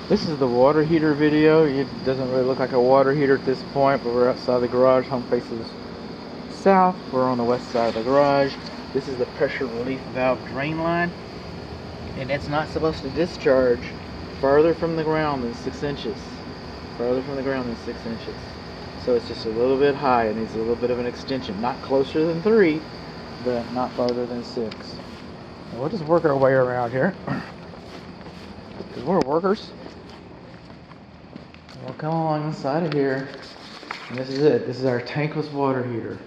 This is the water heater video. It doesn't really look like a water heater at this point, but we're outside the garage. Home faces south. We're on the west side of the garage. This is the pressure relief valve drain line, and it's not supposed to discharge farther from the ground than 6 inches. Farther from the ground than 6 inches. So it's just a little bit high. It needs a little bit of an extension. Not closer than 3, but not farther than 6. And we'll just work our way around here, because we're workers. We'll come along the side of here, and this is it. This is our tankless water heater.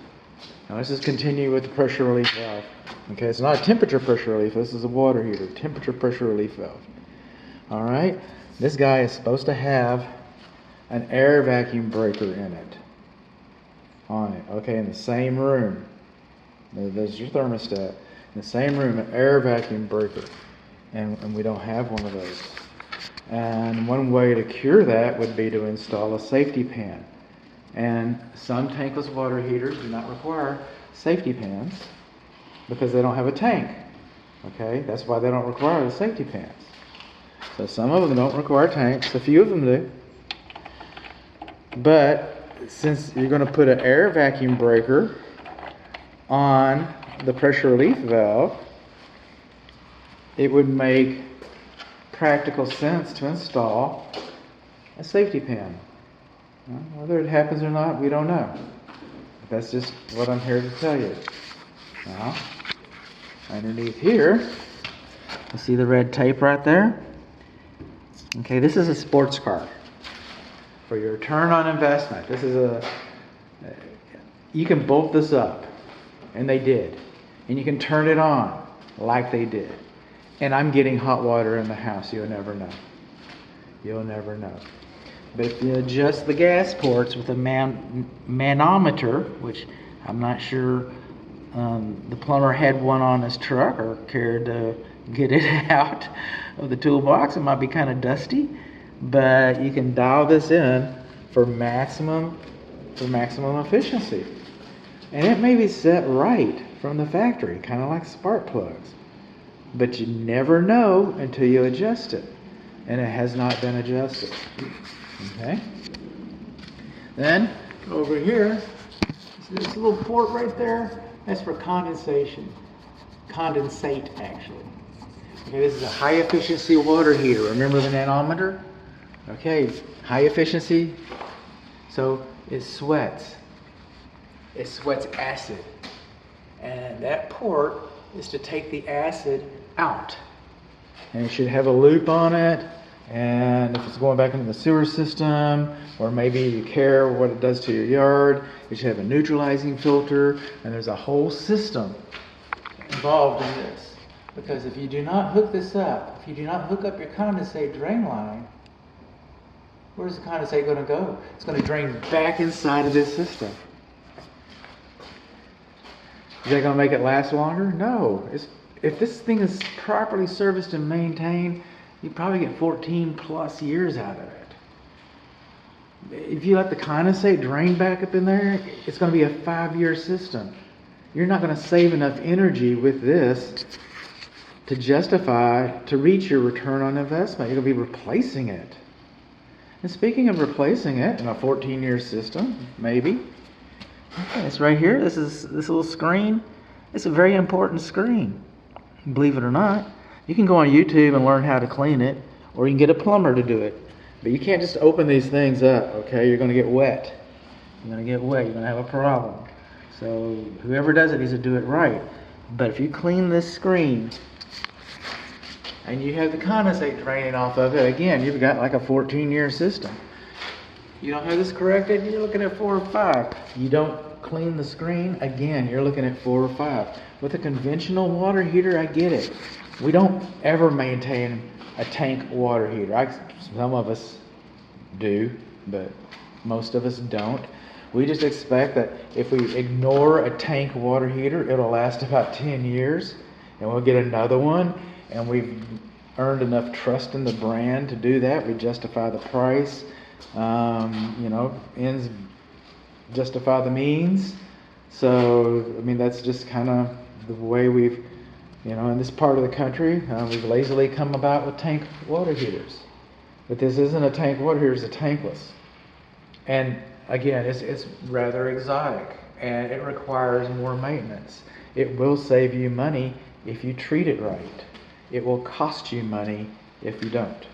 Now let's just continue with the pressure relief valve. Okay, it's not a temperature pressure relief. This is a water heater, temperature pressure relief valve. All right, this guy is supposed to have an air vacuum breaker in it, on it. Okay, in the same room. There's your thermostat. In the same room, an air vacuum breaker, and we don't have one of those. And one way to cure that would be to install a safety pan. And some tankless water heaters do not require safety pans because they don't have a tank. Okay, that's why they don't require the safety pans. So some of them don't require tanks, a few of them do. But since you're going to put an air vacuum breaker on the pressure relief valve, it would make practical sense to install a safety pan. Whether it happens or not, we don't know. That's just what I'm here to tell you. Now, underneath here, you see the red tape right there? Okay, this is a sports car. For your return on investment, this is you can bolt this up, and they did. And you can turn it on, like they did. And I'm getting hot water in the house. You'll never know. You'll never know. But if you adjust the gas ports with a manometer, which I'm not sure the plumber had one on his truck or cared to get it out of the toolbox. It might be kind of dusty, but you can dial this in for maximum efficiency. And it may be set right from the factory, kind of like spark plugs. But you never know until you adjust it. And it has not been adjusted. Okay? Then, over here, this little port right there, that's for condensation. Condensate, actually. Okay, this is a high efficiency water heater. Remember the manometer? Okay, high efficiency. So it sweats. It sweats acid. And that port is to take the acid out. And it should have a loop on it. And if it's going back into the sewer system, or maybe you care what it does to your yard, it should have a neutralizing filter. And there's a whole system involved in this. Because if you do not hook this up, if you do not hook up your condensate drain line, where's the condensate going to go? It's going to drain back inside of this system. Is that going to make it last longer? No. If this thing is properly serviced and maintained, you probably get 14 plus years out of it. If you let the condensate drain back up in there, it's going to be a 5-year system. You're not going to save enough energy with this to reach your return on investment. You're going to be replacing it. And speaking of replacing it in a 14-year system, maybe. Okay, it's right here. This little screen. It's a very important screen. Believe it or not. You can go on YouTube and learn how to clean it, or you can get a plumber to do it. But you can't just open these things up, okay? You're going to get wet. You're going to get wet. You're going to have a problem. So whoever does it needs to do it right. But if you clean this screen and you have the condensate draining off of it, again, you've got like a 14-year system. You don't have this corrected, you're looking at 4 or 5. You don't clean the screen, again, you're looking at 4 or 5. With a conventional water heater, I get it. We don't ever maintain a tank water heater. Some of us do, but most of us don't. We just expect that if we ignore a tank water heater, it'll last about 10 years, and we'll get another one, and we've earned enough trust in the brand to do that. We justify the price. Ends justify the means. So, I mean, that's just kind of the way we've, in this part of the country, we've lazily come about with tank water heaters. But this isn't a tank water heater, it's a tankless. And again, it's rather exotic and it requires more maintenance. It will save you money if you treat it right. It will cost you money if you don't.